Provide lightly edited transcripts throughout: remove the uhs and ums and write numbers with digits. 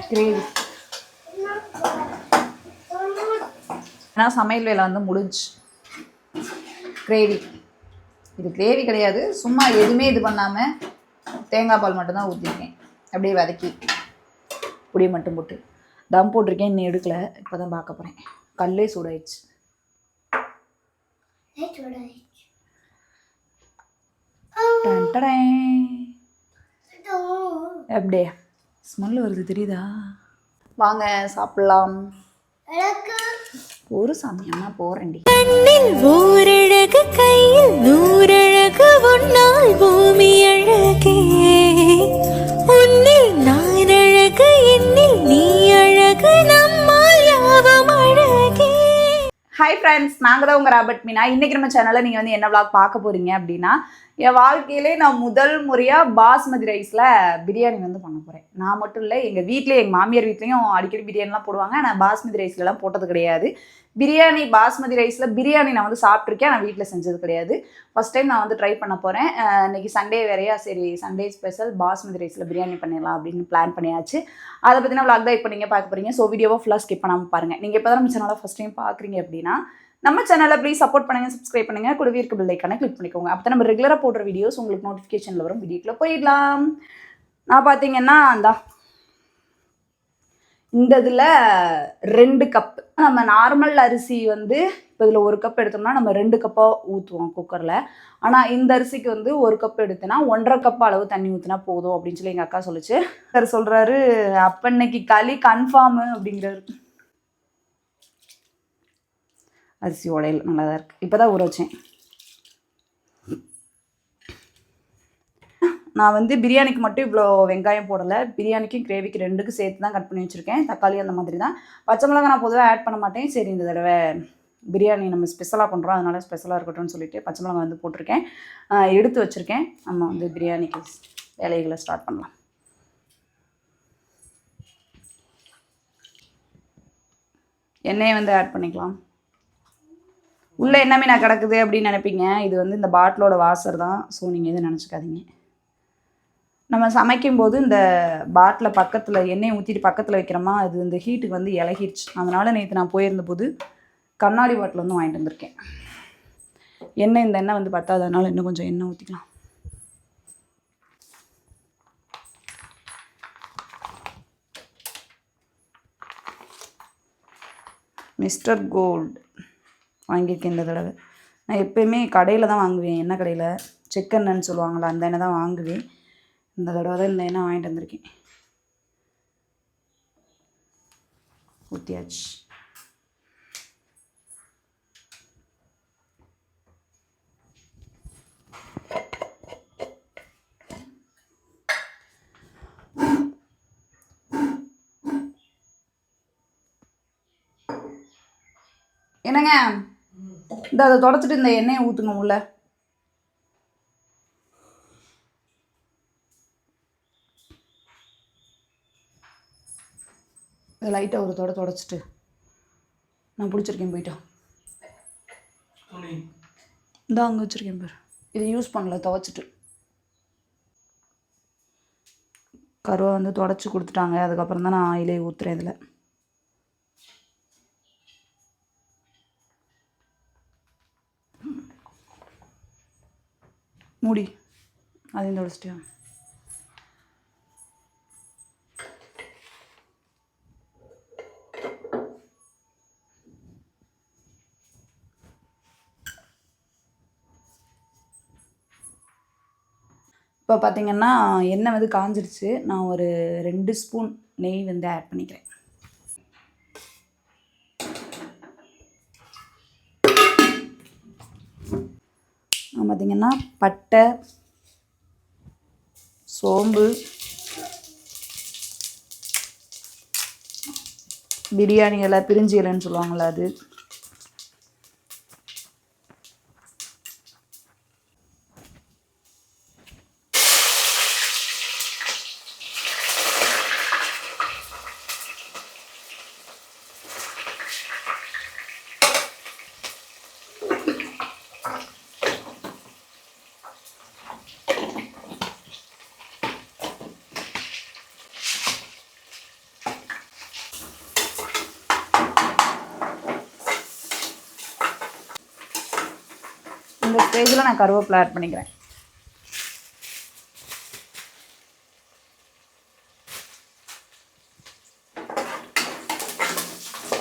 Gravy. ஏன்னா சமையல் வேலை வந்து முடிஞ்சு. கிரேவி இது கிரேவி கிடையாது, சும்மா எதுவுமே இது பண்ணாமல் தேங்காய் பால் மட்டும்தான் ஊற்றிருக்கேன். அப்படியே வதக்கி பொடி மட்டும் போட்டு தம் போட்டிருக்கேன். இன்னும் எடுக்கலை, இப்போ தான் பார்க்க போகிறேன். கல்லே சூடாயிடுச்சு. அப்படியே ஸ்மெல் வருது தெரியுதா? வாங்க சாப்பிடலாம். ஒரு சாமியம்மா போறேன்டி. ஊரழகு கையில் நூறழகு ஒன்னால் பூமி அழகே, உன்னில் நான் அழகு என்னில் நீ அழகு, நம்மால் யாவும் அழகே. ஹாய் ஃப்ரெண்ட்ஸ், நாங்கள் தான் உங்கள் ராபர்ட் மீனா. இன்றைக்கி நம்ம சேனலில் நீங்கள் வந்து என்ன விளாக் பார்க்க போகிறீங்க அப்படின்னா, என் வாழ்க்கையிலே நான் முதல் முறையாக பாஸ்மதி ரைஸில் பிரியாணி வந்து பண்ண போகிறேன். நான் மட்டும் இல்லை, எங்கள் வீட்டிலே எங்கள் மாமியார் வீட்லேயும் அடிக்கடி பிரியாணிலாம் போடுவாங்க. நான் பாஸ்மதி ரைஸ்லலாம் போட்டது கிடையாது. பிரியாணி பாஸ்மதி ரைஸில் பிரியாணி நான் வந்து சாப்பிட்ருக்கேன், நான் வீட்டில் செஞ்சது கிடையாது. ஃபஸ்ட் டைம் நான் வந்து ட்ரை பண்ண போகிறேன். இன்றைக்கி சண்டே வேறையா, சரி சண்டே ஸ்பெஷல் பாஸ்மதி ரைஸில் பிரியாணி பண்ணிடலாம் அப்படின்னு பிளான் பண்ணியாச்சு. அதை பற்றின விளாக் தான் இப்போ நீங்கள் பார்க்க போகிறீங்க. ஸோ வீடியோவை ஃபுல்லாக ஸ்கிப் பண்ணாமல் பாருங்கள். நீங்கள் இப்போ தான் நம்ம சேனலை ஃபஸ்ட் டைம் பார்க்குறீங்க அப்படின்னா நம்ம சேனலை ப்ளீஸ் சப்போர்ட் பண்ணுங்கள், சப்ஸ்கிரைப் பண்ணுங்கள், கூடவே இருக்க பெல் ஐக்கானை கிளிக் பண்ணிக்கோங்க. அப்போ நம்ம ரெகுலராக போடுற வீடியோஸ் உங்களுக்கு நோட்டிஃபிகேஷனில் வரும். வீடியோக்குள்ளே போயிடலாம். நான் பார்த்தீங்கன்னா இந்த இதில் 2 கப் நம்ம நார்மல் அரிசி வந்து இப்போ இதில் 1 கப் எடுத்தோம்னா நம்ம 2 கப்பாக ஊற்றுவோம் குக்கரில். ஆனால் இந்த அரிசிக்கு வந்து 1 கப் எடுத்தோன்னா 1.5 கப் அளவு தண்ணி ஊற்றினா போதும் அப்படின்னு சொல்லி எங்கள் அக்கா சொல்லிச்சு. சார் சொல்கிறாரு, அப்போ இன்னைக்கு களி கன்ஃபார்மு அப்படிங்கிறாரு. அரிசி உடையல் நல்லா தான் இருக்குது. இப்போ தான் ஊற வச்சேன். நான் வந்து பிரியாணிக்கு மட்டும் இவ்வளோ வெங்காயம் போடலை, பிரியாணிக்கும் கிரேவிக்கு 2க்கும் சேர்த்து தான் கட் பண்ணி வச்சுருக்கேன். தக்காளி அந்த மாதிரி தான். பச்சை மிளகா நான் பொதுவாக ஆட் பண்ண மாட்டேன். சரி இந்த தடவை பிரியாணி நம்ம ஸ்பெஷலாக பண்ணுறோம், அதனால் ஸ்பெஷலாக இருக்கட்டும்னு சொல்லிட்டு பச்சை மிளகா வந்து போட்டிருக்கேன், எடுத்து வச்சுருக்கேன். நம்ம வந்து பிரியாணிக்கு வேலைகளை ஸ்டார்ட் பண்ணலாம். எண்ணெயை வந்து ஆட் பண்ணிக்கலாம். உள்ளே என்ன மீனா கிடக்குது அப்படின்னு நினைப்பீங்க. இது வந்து இந்த பாட்டிலோட வாசர் தான். ஸோ நீங்கள் எதுவும் நினச்சிக்காதீங்க. நம்ம சமைக்கும்போது இந்த பாட்டில் பக்கத்தில் எண்ணெயை ஊற்றிட்டு பக்கத்தில் வைக்கிறோமா, அது இந்த ஹீட்டுக்கு வந்து இலகிடுச்சு. அதனால் நேற்று நான் போயிருந்தபோது கண்ணாடி பாட்டில் வந்து வாங்கிட்டு வந்திருக்கேன். எண்ணெய் இந்த எண்ணெய் வந்து பத்தாதனால இன்னும் கொஞ்சம் எண்ணெய் ஊற்றிக்கலாம். மிஸ்டர் கோல்டு வாங்கியிருக்கேன் இந்த தடவை. நான் எப்போயுமே கடையில் தான் வாங்குவேன், எண்ணெய் கடையில் செக்கெண்ணெய்ன்னு சொல்லுவாங்களா, அந்த எண்ணெய் தான் வாங்குவேன். இந்த தடவை தான் இந்த எண்ணெய் வாங்கிட்டு வந்திருக்கேன். ஊற்றியாச்சு. என்னங்க, இந்த அதை தொடச்சிட்டு இந்த எண்ணெயை ஊற்றுங்க உள்ள. இதை லைட்டாக ஒரு தொடச்சிட்டு நான் பிடிச்சிருக்கேன். போயிட்டோம். இந்த அங்கே வச்சுருக்கேன் பேர். இதை யூஸ் பண்ணல, துவைச்சிட்டு கருவை வந்து தொடச்சி கொடுத்துட்டாங்க. அதுக்கப்புறம் தான் நான் ஆயிலே ஊற்றுறேன். இதில் மூடி அதையும் தொடச்சிட்டியா? இப்போ பார்த்திங்கன்னா எண்ணெய் வந்து காஞ்சிருச்சு. நான் ஒரு 2 ஸ்பூன் நெய் வந்து ஆட் பண்ணிக்கிறேன். பார்த்திங்கன்னா பட்டை, சோம்பு, பிரியாணி இலை, பிரிஞ்சி இலைன்னு சொல்லுவாங்களா அது, ஸ்டேஜில் நான் கருவேப்பிலை ஆட் பண்ணிக்கிறேன்.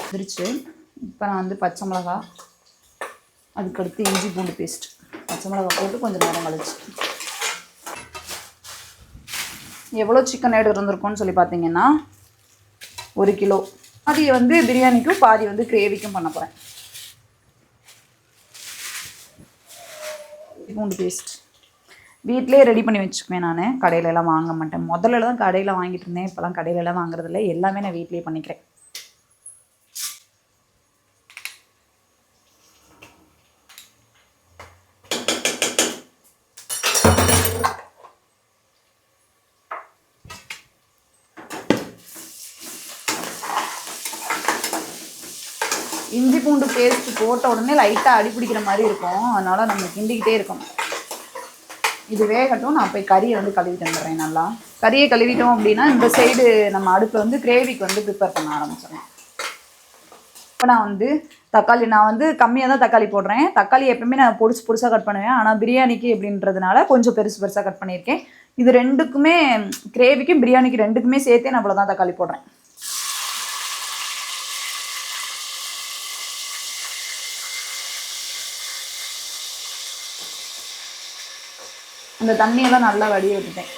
வந்துருச்சு. இப்போ நான் வந்து பச்சை மிளகா, அதுக்கடுத்து இஞ்சி பூண்டு பேஸ்ட், பச்சை மிளகா போட்டு கொஞ்சம் நேரம் கழிச்சு. எவ்வளோ சிக்கன் ஆட் இருந்திருக்கும்னு சொல்லி பார்த்தீங்கன்னா 1 கிலோ. பாதி வந்து பிரியாணிக்கும் பாதி வந்து கிரேவிக்கும் பண்ண போகிறேன். பூண்டு பேஸ்ட் வீட்டிலே ரெடி பண்ணி வச்சுக்குவேன். நான் கடையிலலாம் வாங்க மாட்டேன். முதல்ல தான் கடையில் வாங்கிட்டு இருந்தேன். இப்போலாம் கடையிலலாம் வாங்குறதில்ல. எல்லாமே நான் வீட்டிலே பண்ணிக்கிறேன். இஞ்சி பூண்டு பேஸ்ட் போட்ட உடனே லைட்டாக அடி பிடிக்கிற மாதிரி இருக்கும். அதனால் நம்ம கிண்டிக்கிட்டே இருக்கணும். இது வேகட்டும். நான் போய் கறியை வந்து கழுவிட்டு வந்துடுறேன். நல்லா கறியை கழுவிட்டோம் அப்படின்னா இந்த சைடு நம்ம அடுப்பில் வந்து கிரேவிக்கு வந்து ப்ரிப்பேர் பண்ண ஆரம்பிச்சிடலாம். இப்போ நான் வந்து தக்காளி கம்மியாக தான் தக்காளி போடுறேன். தக்காளி எப்பவுமே நான் பொடிசாக கட் பண்ணுவேன். ஆனால் பிரியாணிக்கு எப்படின்றதுனால கொஞ்சம் பெருசாக கட் பண்ணியிருக்கேன். இது ரெண்டுக்குமே, கிரேவிக்கும் பிரியாணிக்கு ரெண்டுக்குமே சேர்த்தே நான் அவ்வளோதான் தக்காளி போடுறேன். அந்த தண்ணியெல்லாம் நல்லா வடிய விட்டுட்டேன்.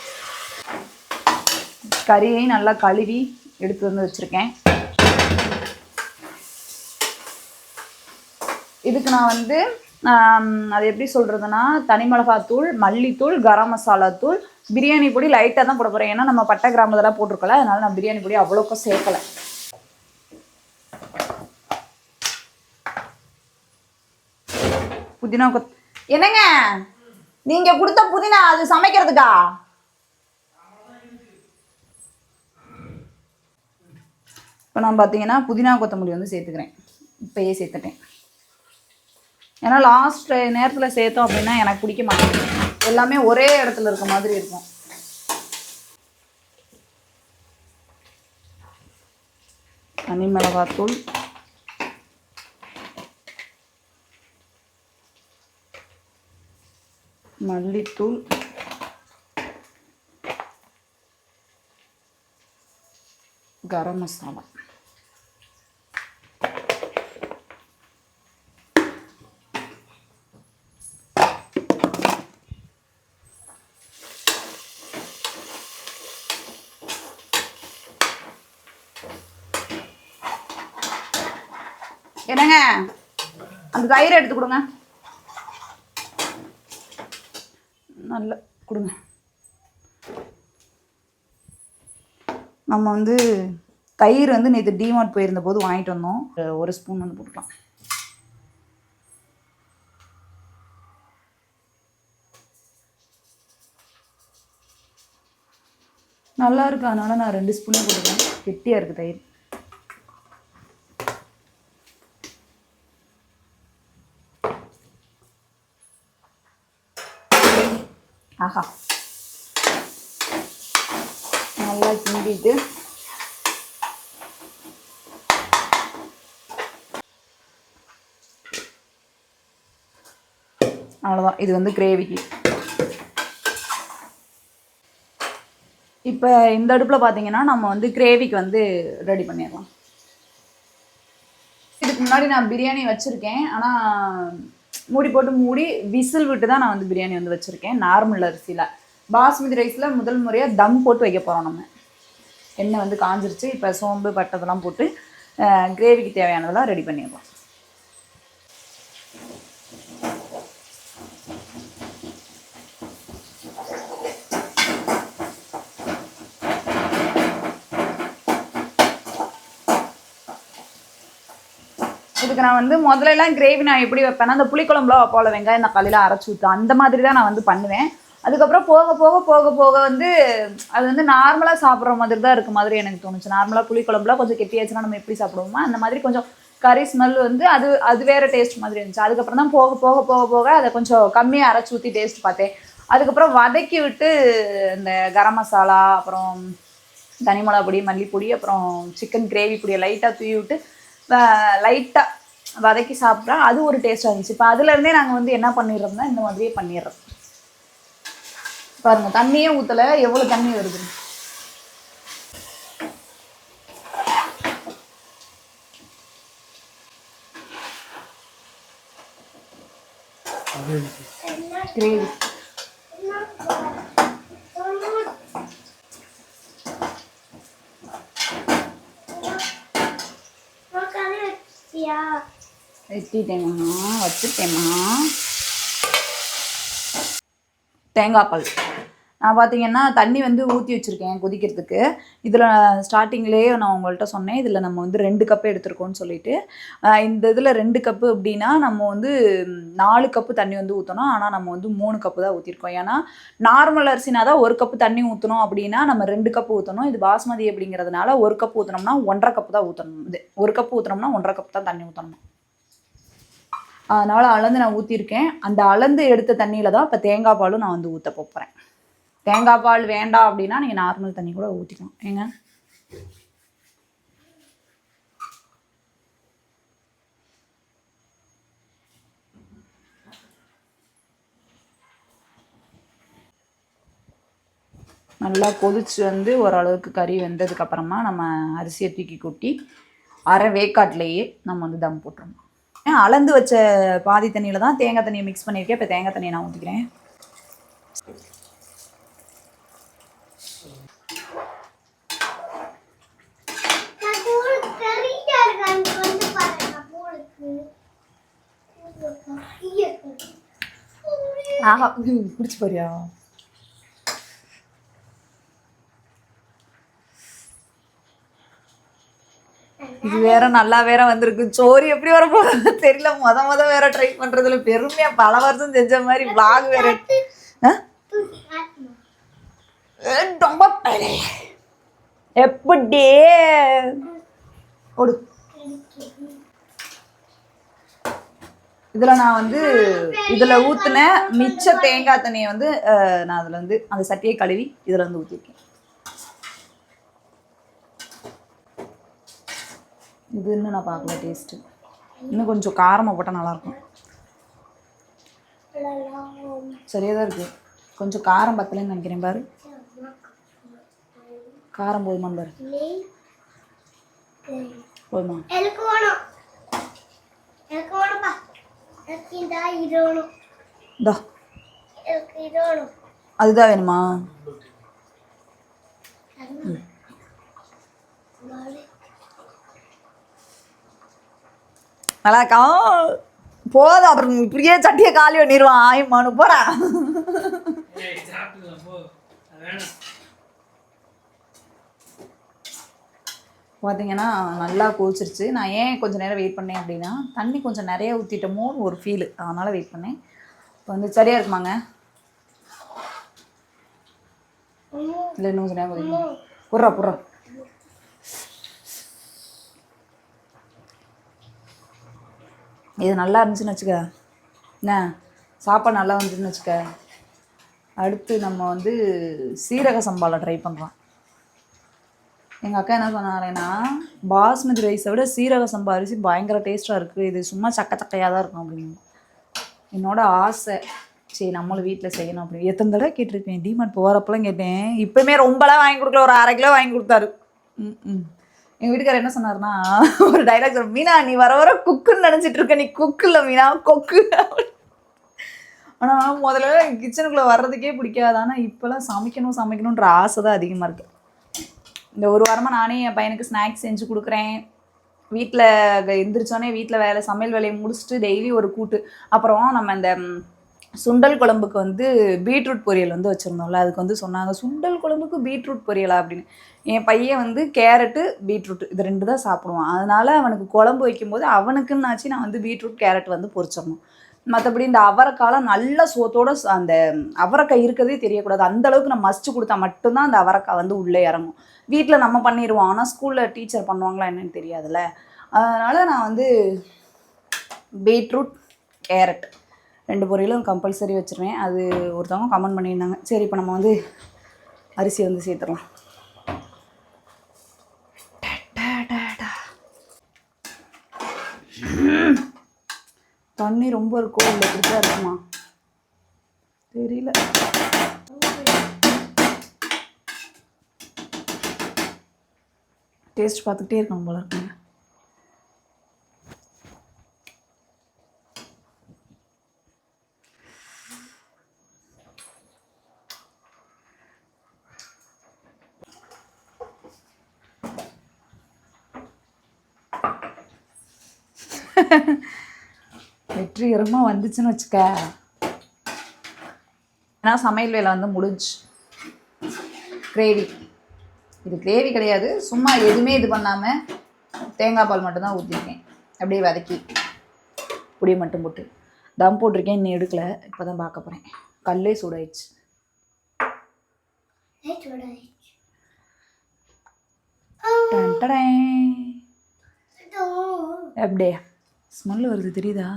கறியையும் நல்லா கழுவி எடுத்து வந்து வச்சுருக்கேன். இதுக்கு நான் வந்து அது எப்படி சொல்கிறதுனா, தனி மிளகாத்தூள், மல்லித்தூள், கரம் மசாலா தூள், பிரியாணி பொடி லைட்டாக தான் போட போகிறேன். ஏன்னா நம்ம பட்டை கிராம்பு இதெல்லாம் போட்டிருக்கல. அதனால் நான் பிரியாணி பொடி அவ்வளோக்கும் சேர்க்கலை. புதினா என்னங்க நீங்கள் கொடுத்த புதினா அது சமைக்கிறதுக்கா? இப்போ நான் பார்த்தீங்கன்னா புதினா கொத்தமல்லி வந்து சேர்த்துக்கிறேன். இப்போயே சேர்த்துட்டேன். ஏன்னா லாஸ்ட் நேரத்தில் சேர்த்தோம் அப்படின்னா எனக்கு பிடிக்க மாட்டேங்குது. எல்லாமே ஒரே இடத்துல இருக்க மாதிரி இருக்கும். தனி மிளகாத்தூள், மல்லித்தூள், கரம் மசாலா, என்னங்க அந்த தயிரை எடுத்து கொடுங்க. நல்லா கொடுங்க. நம்ம வந்து தயிர் வந்து நேற்று டிமார்ட் போயிருந்த போது வாங்கிட்டு வந்தோம். 1 ஸ்பூன் வந்து போட்டுக்கலாம். நல்லா இருக்கு. அதனால நான் 2 ஸ்பூனே போட்டுக்கிறேன். கெட்டியாக இருக்குது தயிர். ஆஹா, நல்லா கிண்டிட்டு அவ்வளோதான். இது வந்து கிரேவிக்கு. இப்போ இந்த அடுப்பில் பார்த்தீங்கன்னா நம்ம வந்து கிரேவிக்கு வந்து ரெடி பண்ணிடலாம். இதுக்கு முன்னாடி நான் பிரியாணி வச்சுருக்கேன். ஆனால் மூடி விசில் விட்டு தான் நான் வந்து பிரியாணி வந்து வச்சுருக்கேன். நார்மல் அரிசியில். பாஸ்மதி ரைஸில் முதல் முறையாக தம் போட்டு வைக்க போகிறோம். நம்ம எண்ணெய் வந்து காஞ்சிருச்சு. இப்போ சோம்பு பட்டதெல்லாம் போட்டு கிரேவிக்கு தேவையானதெல்லாம் ரெடி பண்ணிடலாம். இதுக்கு நான் வந்து முதல்லலாம் கிரேவி நான் எப்படி வைப்பேன்னா, அந்த புளிக்குழம்புல வைப்போல வெங்காயம் தக்காளியில் அரைச்சி ஊற்று அந்த மாதிரி தான் நான் வந்து பண்ணுவேன். அதுக்கப்புறம் போக வந்து அது வந்து நார்மலாக சாப்பிட்ற மாதிரி தான் இருக்க மாதிரி எனக்கு தோணுச்சு. நார்மலாக புளிக்குழம்புல கொஞ்சம் கெட்டியாச்சுன்னா நம்ம எப்படி சாப்பிடுவோமோ அந்த மாதிரி கொஞ்சம் கறி ஸ்மெல் வந்து அது வேறு டேஸ்ட் மாதிரி இருந்துச்சு. அதுக்கப்புறம் தான் போக அதை கொஞ்சம் கம்மியாக அரைச்சி ஊற்றி டேஸ்ட் பார்த்தேன். அதுக்கப்புறம் வதக்கி விட்டு இந்த கரம் மசாலா, அப்புறம் தனி மிளகா பொடி, மல்லிப்பொடி, அப்புறம் சிக்கன் கிரேவி பொடியை லைட்டாக தூவி விட்டு லைட்டாக வதக்கி சாப்பிட்டா அது ஒரு டேஸ்ட்டாக இருந்துச்சு. இப்போ அதுலேருந்தே நாங்கள் வந்து என்ன பண்ணிடுறோம்னா இந்த மாதிரியே பண்ணிடுறோம். பாருங்கள், தண்ணியே ஊற்றலை, எவ்வளோ தண்ணி வருது. கிரேவி வெட்டிட்டேம்மா, வச்சுட்டேம்மா. தேங்காய் பால் நான் பார்த்தீங்கன்னா தண்ணி வந்து ஊற்றி வச்சுருக்கேன் கொதிக்கிறதுக்கு. இதில் ஸ்டார்டிங்லேயே நான் உங்கள்கிட்ட சொன்னேன், இதில் நம்ம வந்து 2 கப்பு எடுத்துருக்கோன்னு சொல்லிட்டு. இந்த இதில் 2 கப்பு அப்படின்னா நம்ம வந்து 4 கப்பு தண்ணி வந்து ஊற்றணும். ஆனால் நம்ம வந்து 3 கப்பு தான் ஊற்றிருக்கோம். ஏன்னா நார்மல் அரிசினா தான் 1 கப்பு தண்ணி ஊற்றணும் அப்படின்னா நம்ம 2 கப்பு ஊற்றணும். இது பாஸ்மதி அப்படிங்கிறதுனால 1 கப்பு ஊற்றினோம்னா 1.5 கப்பு தான் ஊற்றணும். இது 1 கப்பு ஊற்றினோம்னா 1.5 கப்பு தான் தண்ணி ஊற்றணும். அதனால் அளந்து நான் ஊற்றிருக்கேன். அந்த அளந்து எடுத்த தண்ணியில் தான் இப்போ தேங்காய் பாலும் நான் வந்து ஊற்ற போகிறேன். தேங்காய் பால் வேண்டாம் அப்படின்னா நீங்கள் நார்மல் தண்ணி கூட ஊற்றிக்கலாம். ஏங்க நல்லா கொதிச்சு வந்து ஓரளவுக்கு கறி வெந்ததுக்கப்புறமா நம்ம அரிசியை தூக்கி கொட்டி அரை வேக்காட்லேயே நம்ம வந்து தம் போட்டுருவோம். அளந்து வச்ச பாதி தண்ணியில் தான் தேங்காய் தண்ணியை மிக்ஸ் பண்ணியிருக்கேன். இப்போ தேங்காய் தண்ணியை நான் ஊற்றிக்கிறேன். ஆஹா, குடிச்சு போறியா? இது வேற நல்லா வேற வந்திருக்கு. சோறு எப்படி வர போறது தெரியல. முத வேற ட்ரை பண்றதுல பெருமையா பல வருஷம் செஞ்ச மாதிரி vlog வேற. ரொம்ப எப்படி ஓடு. இதில் நான் வந்து இதில் ஊற்றின மிச்ச தேங்காய் தண்ணியை வந்து நான் அதில் வந்து அந்த சட்டியை கழுவி இதில் வந்து ஊற்றிருக்கேன். இது இன்னும் நான் பார்க்கல டேஸ்ட்டு. இன்னும் கொஞ்சம் காரமாக போட்டால் நல்லாயிருக்கும். சரியாக தான் இருக்குது. கொஞ்சம் காரம் பத்தலைன்னு நினைக்கிறேன். பாரு, காரம் போதுமான்னு பாரு. போதுமா? அதுதான் வேணுமா? நல்லாக்கா போதும். அப்புறம் இப்படியே சட்டியை காலி பண்ணிடுவான். ஆயம்மானு போறா. பார்த்தீங்கன்னா நல்லா கொதிச்சிருச்சு. நான் ஏன் கொஞ்சம் நேரம் வெயிட் பண்ணேன் அப்படின்னா தண்ணி கொஞ்சம் நிறைய ஊற்றிட்டோமோன்னு ஒரு ஃபீலு, அதனால் வெயிட் பண்ணேன். இப்போ வந்து சரியாக இருக்குமாங்க? இல்லை இன்னும் கொஞ்சம் நேரம் புட்றா. இது நல்லா இருந்துச்சுன்னு வச்சுக்க, என்ன சாப்பாடு நல்லா வந்துச்சுன்னு வச்சுக்க, அடுத்து நம்ம வந்து சீரக சம்பாவில் ட்ரை பண்ணுறோம். எங்கள் அக்கா என்ன சொன்னாங்கன்னா பாஸ்மதி ரைஸை விட சீரக சம்பா அரிசி பயங்கர டேஸ்ட்டாக இருக்குது, இது சும்மா சக்கையாக தான் இருக்கும் அப்படின்னு. என்னோட ஆசை, சரி நம்மளும் வீட்டில் செய்யணும் அப்படின்னு எத்தனை தடவை கேட்டிருப்பேன். டிமார்ட் போகிறப்பெல்லாம் கேட்டேன். இப்போயுமே ரொம்பலாம் வாங்கி கொடுக்கல, ஒரு 1/2 கிலோ வாங்கி கொடுத்தாரு. எங்கள் வீட்டுக்காரர் என்ன சொன்னார்னா ஒரு டைலாக் சொல்ல, மீனா நீ வர குக்குன்னு நினச்சிட்டு இருக்க, நீ குக்கு இல்லை மீனா கொக்கு. ஆனால் முதல்ல கிச்சனுக்குள்ளே வர்றதுக்கே பிடிக்காது. ஆனால் இப்போல்லாம் சமைக்கணுன்ற ஆசை தான் அதிகமாக இருக்குது. இந்த ஒரு வாரமாக நானே என் பையனுக்கு ஸ்நாக்ஸ் செஞ்சு கொடுக்குறேன். வீட்டில் எந்திரிச்சோன்னே வீட்டில் சமையல் வேலையை முடிச்சுட்டு டெய்லி ஒரு கூட்டு. அப்புறம் நம்ம இந்த சுண்டல் குழம்புக்கு வந்து பீட்ரூட் பொரியல் வந்து வச்சுருந்தோம்ல, அதுக்கு வந்து சொன்னாங்க சுண்டல் குழம்புக்கு பீட்ரூட் பொரியலா அப்படின்னு. என் பையன் வந்து கேரட்டு பீட்ரூட் இது 2 தான் சாப்பிடுவான். அதனால் அவனுக்கு குழம்பு வைக்கும்போது அவனுக்குன்னாச்சு நான் வந்து பீட்ரூட் கேரட் வந்து பொரிச்சிடணும். மற்றபடி இந்த அவரைக்காலாம் நல்ல சோத்தோட அந்த அவரைக்காய் இருக்கிறதே தெரியக்கூடாது. அந்தளவுக்கு நம்ம மசிச்சு கொடுத்தா மட்டும்தான் அந்த அவரைக்காய் வந்து உள்ளே இறங்கும். வீட்டில் நம்ம பண்ணிடுவோம், ஆனால் ஸ்கூலில் டீச்சர் பண்ணுவாங்களா என்னன்னு தெரியாதுல்ல. அதனால் நான் வந்து பீட்ரூட் கேரட் 2 பொரியலும் கம்பல்சரி வச்சுருவேன். அது ஒருத்தவங்க கமெண்ட் பண்ணியிருந்தாங்க. சரி இப்போ நம்ம வந்து அரிசி வந்து சேர்த்துடலாம். தண்ணி ரொம்ப இருக்கோ இல்லை இப்படிதான் இருக்குமா தெரியல. டேஸ்ட் பார்த்துக்கிட்டே இருக்கணும் போல இருக்குங்க. வெற்றிகரமாக வந்துச்சுன்னு வச்சுக்க. ஏன்னா சமையல் வேலை வந்து முடிஞ்சு. கிரேவி, இது கிரேவி கிடையாது, சும்மா எதுவுமே இது பண்ணாமல் தேங்காய் பால் மட்டும்தான் ஊற்றிருக்கேன். அப்படியே வதக்கி புளியை மட்டும் போட்டு தம் போட்டிருக்கேன். இன்னும் எடுக்கலை, இப்போ தான் பார்க்க போகிறேன். கல்லே சூடாயிடுச்சு. அப்படியே ஸ்மெல் வருது தெரியுதா?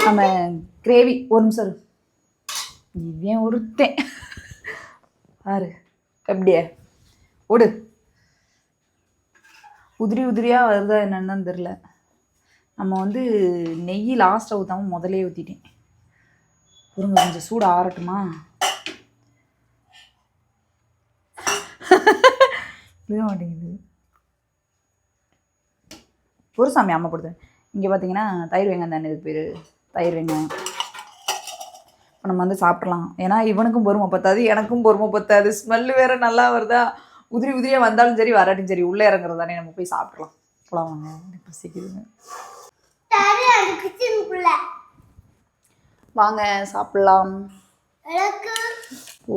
நம்ம கிரேவி ஒரு நிமிஷம் இவன் ஒருத்தேன் பாரு எப்படியே ஓடு. உதிரி உதிரியாக வருதா என்னன்னு தெரில. நம்ம வந்து நெய் லாஸ்ட்டை ஊற்றாமல் முதலே ஊற்றிட்டேன். பொருங்க கொஞ்சம் சூடு ஆறட்டுமா? இது மாட்டேங்குது. ஒரு சாமி அம்மா போடுது. இங்கே பார்த்தீங்கன்னா தயிர் வெங்காயம் தானே இது பேர், தயிர் வெங்காயம். இப்போ நம்ம வந்து சாப்பிட்லாம். ஏன்னா இவனுக்கும் பொறுமை பத்தாது, எனக்கும் பொறுமை பத்தாது. ஸ்மெல்லு வேறு நல்லா வருதா? உதிரி உதிரியாக வந்தாலும் சரி வராட்டியும் சரி உள்ளே இறங்குறது தானே, நம்ம போய் சாப்பிட்லாம். போலாம் வாங்க, எனக்கு பசிக்குதுங்க. வாங்க சாப்பிட்லாம்.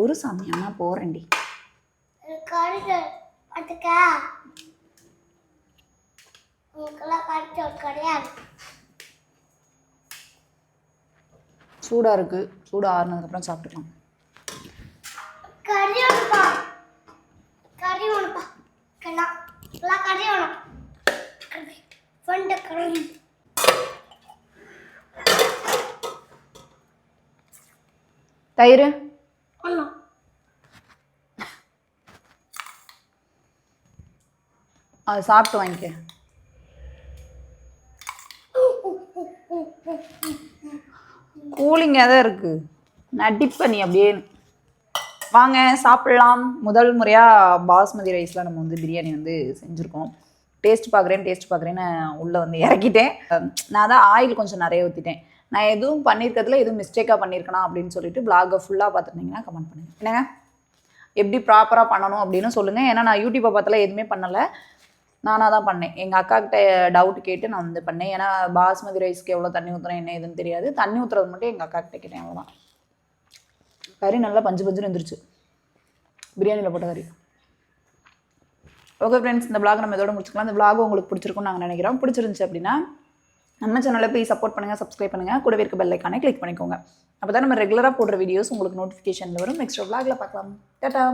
ஒரு சாமி அம்மா போகிறேன்டி. சூடாக இருக்குது, சூடு ஆறுனதுக்கப்புறம் சாப்பிட்டுக்கலாம். தயிர் அது சாப்பிட்டு வாங்கிக்க. கூலிங்காக தான் இருக்குது, நடிப்ப நீ அப்படியே. வாங்க சாப்பிட்லாம். முதல் முறையாக பாஸ்மதி ரைஸில் நம்ம வந்து பிரியாணி வந்து செஞ்சுருக்கோம். டேஸ்ட் பார்க்குறேன்னு உள்ளே வந்து இறக்கிட்டேன். நான் தான் ஆயில் கொஞ்சம் நிறைய ஊற்றிட்டேன். நான் எதுவும் பண்ணியிருக்கிறதுல எதுவும் மிஸ்டேக்காக பண்ணியிருக்கேனா அப்படின்னு சொல்லிட்டு பிளாகை ஃபுல்லாக பார்த்துருந்தீங்கன்னா கமெண்ட் பண்ணுங்கள். என்னங்க எப்படி ப்ராப்பராக பண்ணணும் அப்படின்னு சொல்லுங்கள். ஏன்னா நான் யூடியூப்பை பார்த்தால எதுவுமே பண்ணலை, நானாக தான் பண்ணேன். எங்கள் அக்காக்கிட்ட டவுட் கேட்டு நான் வந்து பண்ணேன். ஏன்னா பாஸ்மதி ரைஸ்க்கு எவ்வளோ தண்ணி ஊற்றுறேன் என்ன எதுன்னு தெரியாது. தண்ணி ஊற்றுறது மட்டும் எங்கள் அக்காக்கிட்ட கேட்டேன், அவ்வளோதான். கறி நல்லா பஞ்சு பஞ்சுன்னு வந்துருச்சு, பிரியாணியில் போட்ட கறி. ஓகே ஃப்ரெண்ட்ஸ், இந்த விளாக் நம்ம இதோட முடிச்சுக்கலாம். இந்த விளாக் உங்களுக்கு பிடிச்சிருக்கும்னு நாங்கள் நினைக்கிறோம். பிடிச்சிருந்துச்சு அப்படின்னா நம்ம சேனலை போய் சப்போர்ட் பண்ணுங்கள், சப்ஸ்கிரைப் பண்ணுங்கள், கூடவே இருக்க பெல் ஐக்கானை கிளிக் பண்ணிக்கோங்க. அப்போ தான் நம்ம ரெகுலராக போடுற வீடியோஸ் உங்களுக்கு நோட்டிஃபிகேஷனில் வரும். நெக்ஸ்ட் விளாகில் பார்க்கலாம். டாடா.